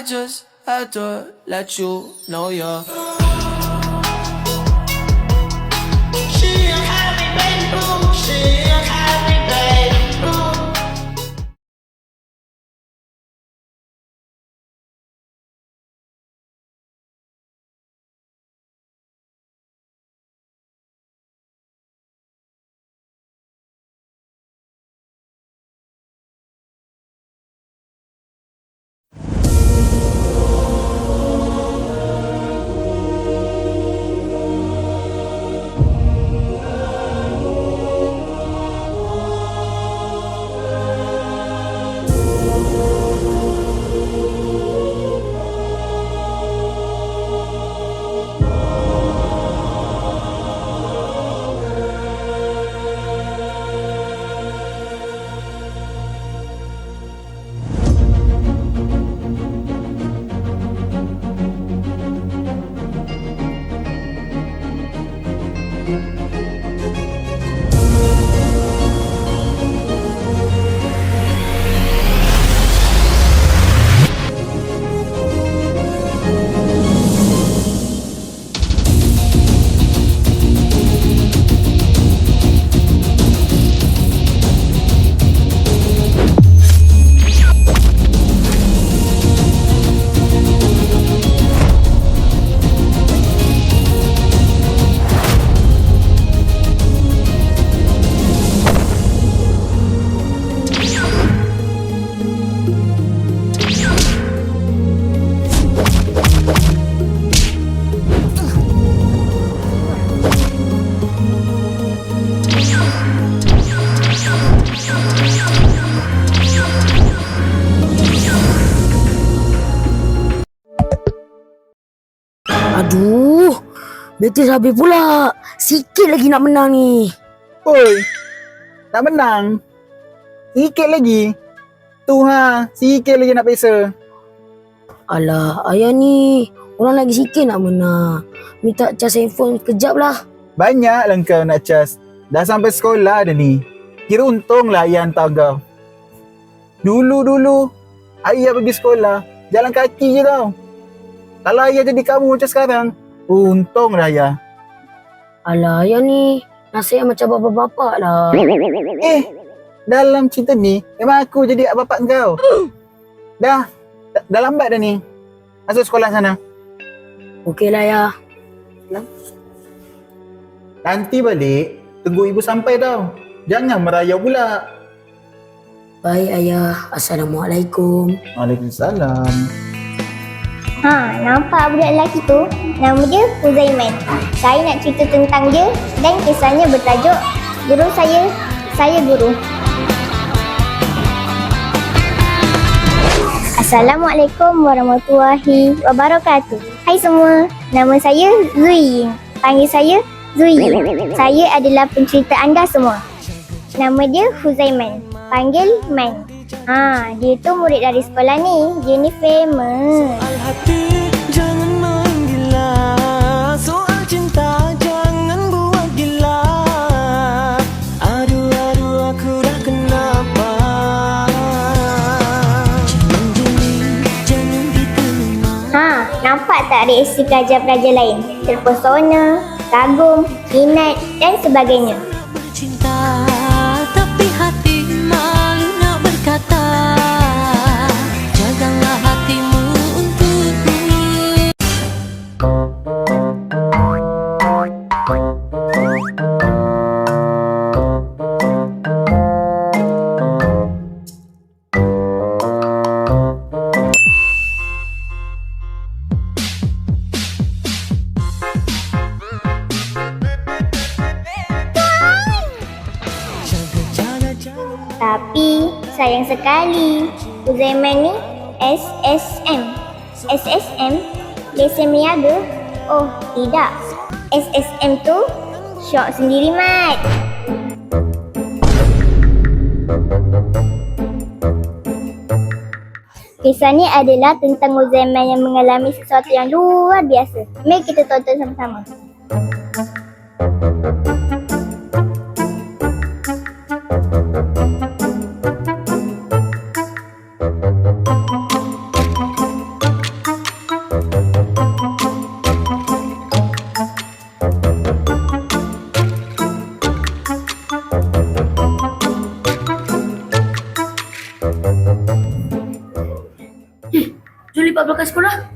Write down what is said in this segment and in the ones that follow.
I just had to let you know you're. She a happy baby, she a happy baby. Aduh, bateri habis pula. Sikit lagi nak menang ni. Oi, nak menang? Sikit lagi? Sikit lagi nak pesa. Alah, ayah ni. Orang lagi sikit nak menang. Minta cas handphone kejap lah. Banyak lah kau nak cas. Dah sampai sekolah dah ni. Kira untung lah ayah hantar kau. Dulu ayah pergi sekolah jalan kaki je tau. Kalau ayah jadi kamu macam sekarang, untung lah ayah. Alah, ayah ni. Nasihat macam bapak-bapak lah. Dalam cerita ni, memang aku jadi bapak kau. Dah lambat dah ni. Masuk sekolah sana. Okey lah, ayah. Nanti balik, tunggu ibu sampai tau. Jangan merayau pula. Baik, ayah. Assalamualaikum. Waalaikumsalam. Nampak budak lelaki tu? Nama dia Huzaiman. Saya nak cerita tentang dia dan kisahnya bertajuk Guru Saya Guru. Assalamualaikum warahmatullahi wabarakatuh. Hai semua, nama saya Zui. Panggil saya Zui. Saya adalah pencerita anda semua. Nama dia Huzaiman. Panggil Man. Dia tu murid dari sekolah ni. Dia ni famous. Soal hati jangan main gila, soal cinta jangan buat gila. Aduh aku dah kenapa. Jangan diterima. Nampak tak reaksi pelajar-pelajar lain? Terpesona, kagum, minat dan sebagainya. Cinta tapi hati malu nak berkata. Jagalah hatimu untukku. Tapi sayang sekali, Huzaiman ni SSM. SSM? Lesen meniaga? Oh, tidak. SSM tu syok sendiri, Mat. Kisah ni adalah tentang Huzaiman yang mengalami sesuatu yang luar biasa. Mari kita tonton sama-sama. kat sekolah?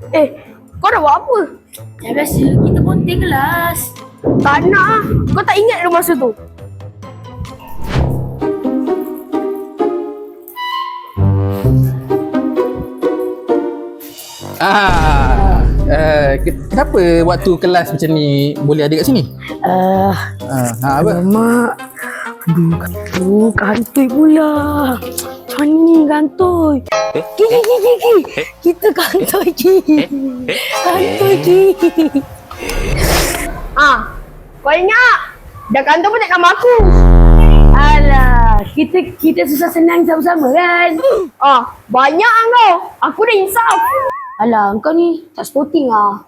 Kau dah buat apa? Ya biasa, kita ponting kelas. Tak nak ah. Kau tak ingat ke masa tu? Kenapa waktu kelas macam ni boleh ada kat sini? Apa? Mak. Aduh, kantoi pula. Macam ni kantoi. Ki. Kita kantoi ki. Kantoi ki. Kau ingat? Dah kantoi pun tak nama aku. Alah, kita susah senang sama-sama kan? Banyak kau. Aku dah insaf. Alah, kau ni tak sporting ah.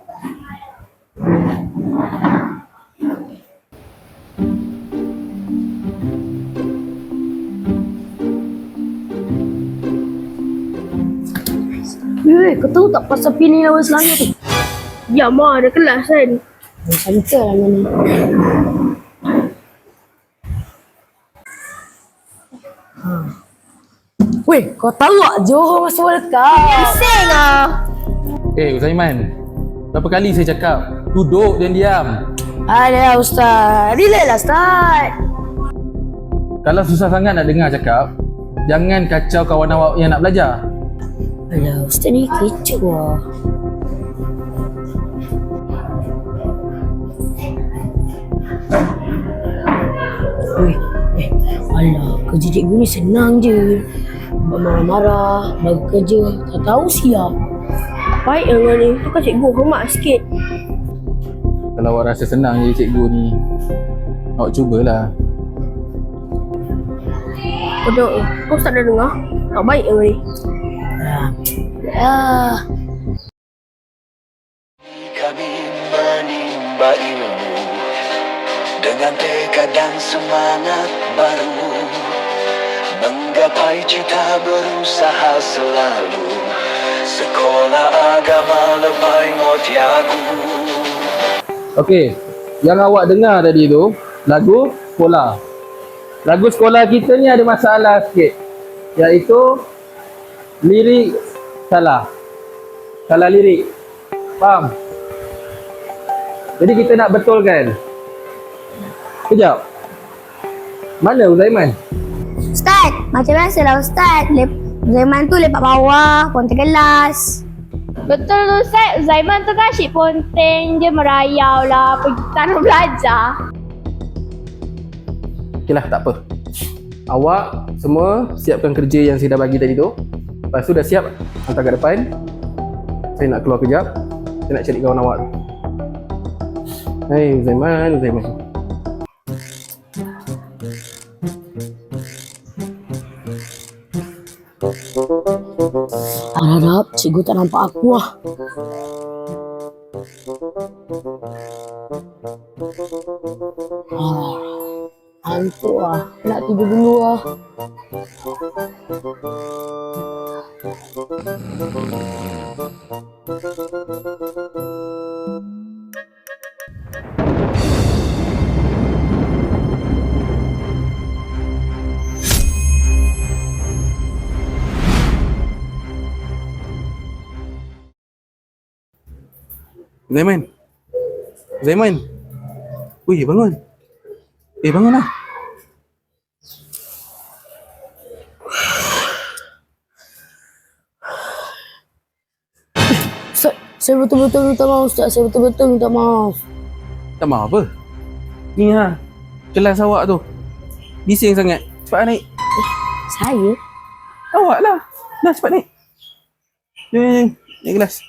Kau tahu tak pasal pilih lawan Selangor tu? Ya, Ma, ada kelas kan? Santai lah ni. Weh, kau tahu tak Johor masuk World Cup? Bising ah. Uzaiman, berapa kali saya cakap duduk dan diam. Alah Ustaz, relax lah Ustaz. Kalau susah sangat nak dengar cakap, jangan kacau kawan awak yang nak belajar. Alah Ustaz ni kecoh lah. Alah, kerja cikgu ni senang je. Marah-marah, bagi kerja, tak tahu siap. Baik yang ni, tu kan cikgu hormat sikit. Kalau awak rasa senang je cikgu ni, awak cubalah. Kau Ustaz dah dengar? Tak baik yang ni. Kami menimba ilmu dengan tekad dan semangat baru, menggapai cita berusaha selalu. Sekolah Agama Lepai Motiaku. Okey, yang awak dengar tadi tu lagu sekolah. Lagu sekolah kita ni ada masalah sikit, iaitu lirik salah lirik. Faham? Jadi kita nak betulkan. Kejap. Mana Uzaiman? Ustaz, macam biasalah Ustaz. Zaiman tu lepak bawah, ponting kelas. Betul tu Ustaz, Zaiman tu kan asyik ponting je, merayau lah, pergi tanah belajar. Okeylah, tak apa. Awak semua siapkan kerja yang saya dah bagi tadi tu. Lepas tu dah siap, hantar kat depan. Saya nak keluar kejap. Saya nak cari kawan awak tu. Hai Uzaiman. Harap cikgu tak nampak aku lah. Hantuk lah. Nak tidur dulu lah. Zaiman. Wih, bangun. Bangunlah. Saya betul-betul minta maaf Ustaz. Saya betul-betul minta maaf. Tak maaf apa? Ni kelas awak tu bising sangat. Cepat naik. Saya? Awak lah. Dah cepat naik. Jom. Naik kelas.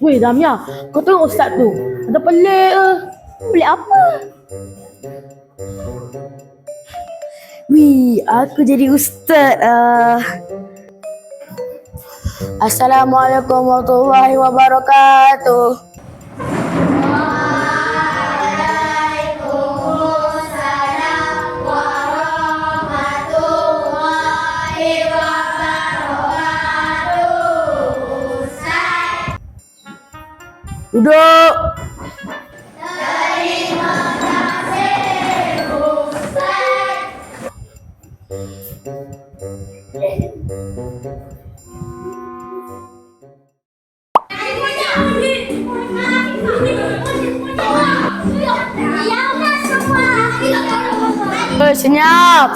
Weh Damia, kau tengok Ustaz tu. Ada pelik ke? Pelik apa? Wih, aku jadi Ustaz. Assalamualaikum warahmatullahi wabarakatuh. Waalaikumsalam Duduk. Senyap.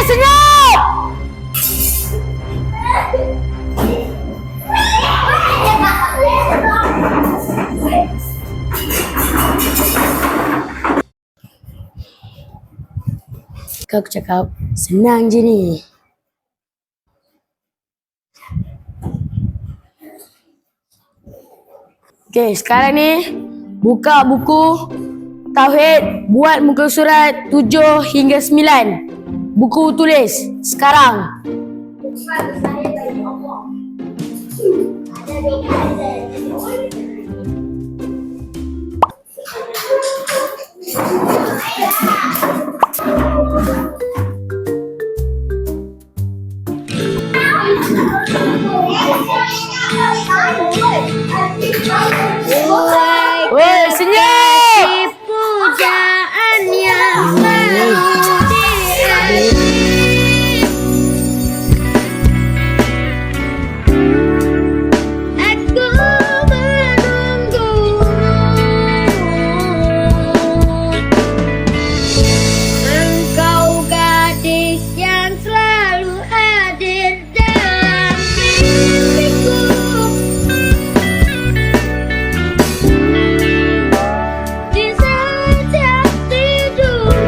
Senyap. Kau cakap senang je ni. Okey, sekarang ni buka buku Tauhid, buat muka surat 7 hingga 9. Buku tulis sekarang. Woi, senyap. Pujaan yang selalu diraih. Aku menunggu. Engkau gadis yang selalu hadir dalam mimpiku. Di setiap tidurku.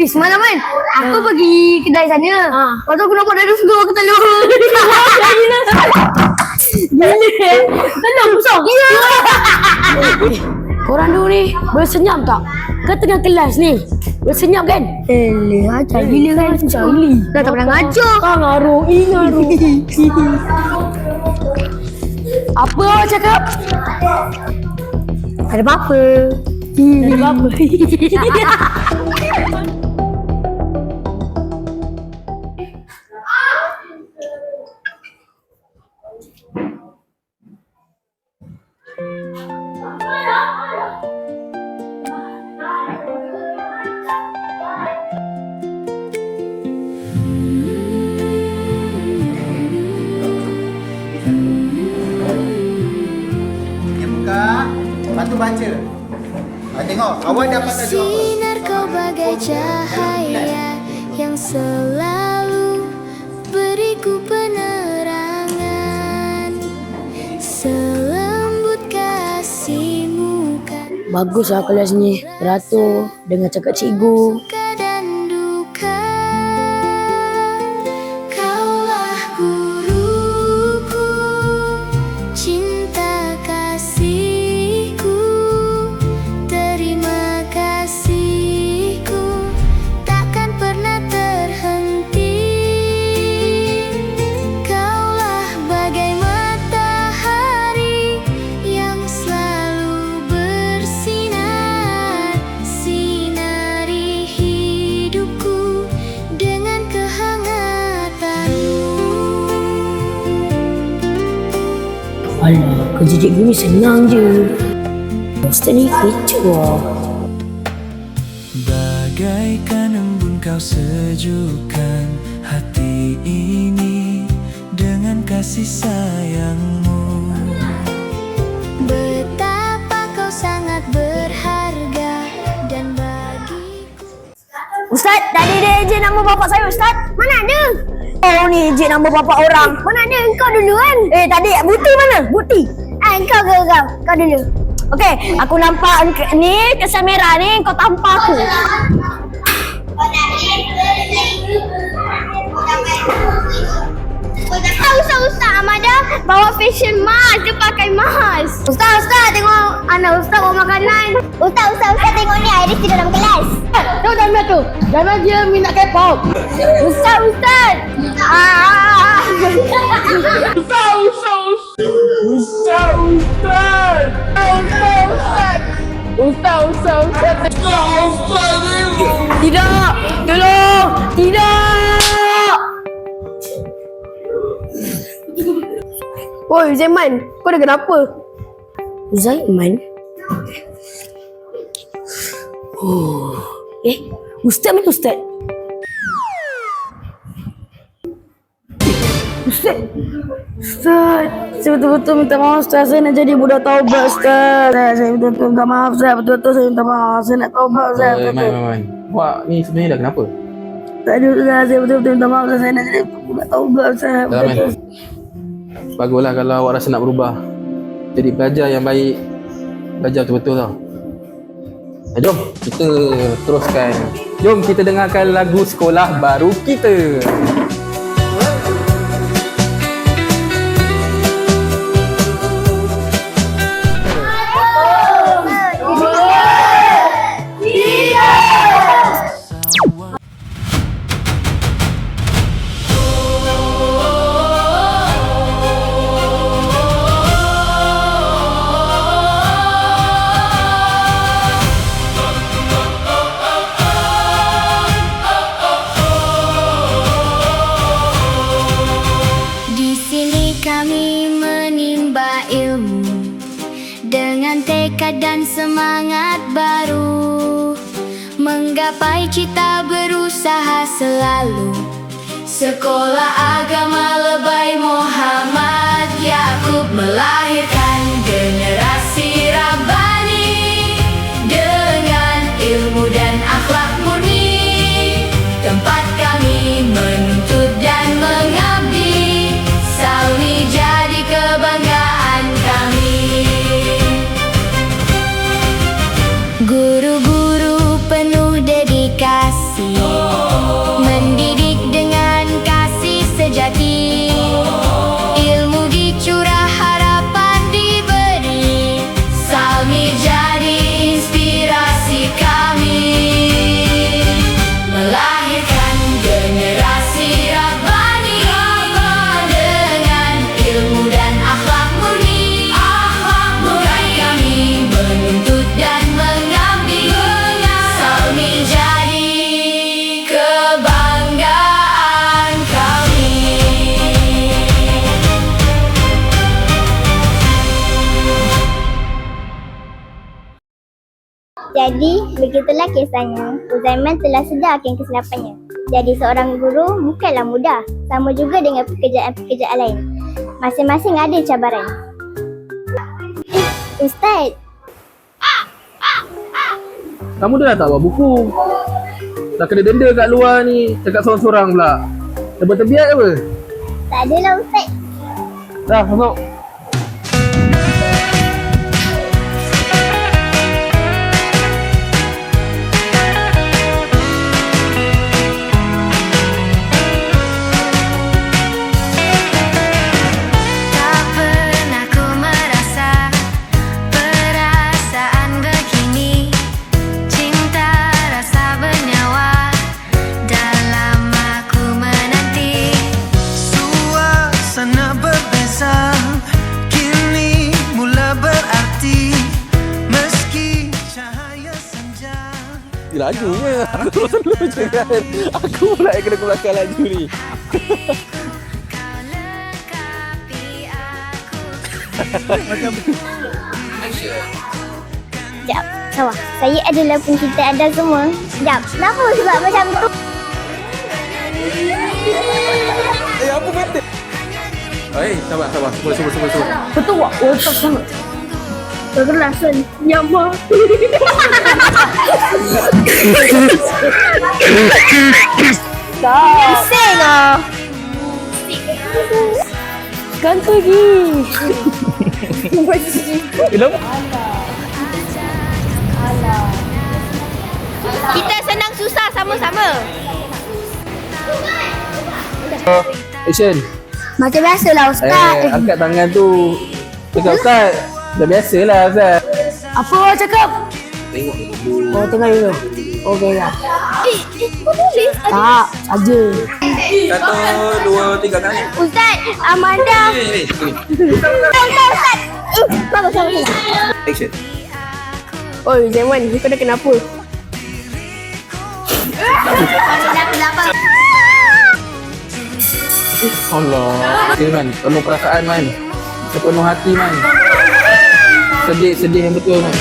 Semalam kan aku pergi kedai sana. Lepas tu aku nampak dari surga aku telur. Gila. Telur besar. Ya. Korang dulu ni bersenyap tak? Ke tengah kelas ni? Bersenyap kan? Ajar gila kan? Ajar gila. Dah tak pernah ngajar. Ngaruh. Apa awak cakap? Ada apa-apa. Ada apa-apa. Lepas tu baca. Tengok, awak dapat tajuk apa? Sinar kau bagai cahaya yang selalu beriku penerangan. Selembut kasihmu kan Baguslah kelas ni. Beratur dengan cakap cikgu. suka dan duka. Kaulah guruku, cinta kasihku, terima kasihku, takkan pernah terhenti. Kaulah bagai matahari yang selalu bersinar, sinari hidupku dengan kehangatanmu. Alah, kerja cikgu ni senang je. Ustaz ni kecoh lah. Bagaikan embun kau sejukkan hati ini dengan kasih sayangmu. Betapa kau sangat berharga dan bagiku. Ustaz, Tadi dia ejek nama bapak saya, Ustaz. Mana ada? Oh, ni ejek nama bapak orang. Mana ada? Engkau dulu kan? Tadi Buti mana? Buti. Engkau ke kau? Kau dulu. Okey, aku nampak ni kesan merah ni, kau tampar aku. Ustaz Amadah bawa fashion mask. Dia pakai mask. Ustaz, tengok anak Ustaz bawa makanan. Ustaz tengok ni, Iris di dalam kelas. Tu Jamil tu. Jamil dia minat K-pop. Ustaz. Tidak. Tolong. Tidak. Oi, Zaiman. Kau dah kenapa? Zaiman? Ustaz mana Ustaz? Ustaz, saya betul-betul minta maaf Ustaz. Saya nak jadi budak taubat Ustaz. Saya betul-betul minta maaf Ustaz. Betul-betul saya minta maaf. Saya nak taubat Ustaz. Man. Wak ni sebenarnya dah kenapa? Tadi Ustaz, saya betul-betul minta maaf Ustaz. Saya nak jadi budak taubat Ustaz. Dah, Man. Baguslah kalau awak rasa nak berubah. Jadi pelajar yang baik. Belajar betul-betul tau. Jom kita teruskan. Jom kita dengarkan lagu sekolah baru kita. Di sini kami menimba ilmu dengan tekad dan semangat baru, menggapai cita berusaha selalu. Sekolah Agama Lebay Muhammad Yakub melahirkan generasi Rabbani dengan ilmu dan akhlak murni. Tempat kami menuntut dan mengabdi, Salmi jadi kebanggaan kami. Guru-guru penuh dedikasi, mendidik dengan kasih sejati. Ilmu dicurah, harapan diberi, Salmi jadi inspirasi kami. Melahirkan generasi Rabbani dengan ilmu dan akhlak murni. Bukan kami menuntut dan mengabdi, Salmi jadi kebanggaan kami. Jadi, begitulah kisahnya. Uzaiman telah sedar akan kesilapannya. Jadi seorang guru bukanlah mudah. Sama juga dengan pekerjaan-pekerjaan lain. Masing-masing ada cabaran. Ustaz, Kamu dah tak bawa buku. Dah kena denda kat luar ni. Cakap sorang-sorang pula. Terbiat ke apa? tak adalah Ustaz. Dah, masuk. Tak pernah ku merasa perasaan begini. Cinta rasa bernyawa dalam aku menanti. Suasana berbeza, kini mula berarti. Meski cahaya senja. Lagunya. Aku terus dulu je kan. Aku pula yang kena ke belakang laju ni. Kau lengkapi aku. Sekejap, sabar. Saya adalah pencinta anda semua. Sekejap, kenapa sebab macam tu? Apa kata? Sabar. Semua. Betul tak? Oh, tak sangat. Kegelasan nyaman. Bising ah. Kan pergi. Kenapa? Kita senang susah sama-sama. Action. Macam biasalah Ustaz. Angkat tangan tu. Cakap Ustaz. Dah biasalah Ustaz. Apa awak cakap? Oh, tengok dulu. Okey lah. Tak, saja. 1, 2, 3 kali. Ustaz, Amanda. Action. Oi, Zaman, kau dah kenapa? Allah. Okay man, penuh perasaan man. Sepenuh hati man. Sedih yang betul man.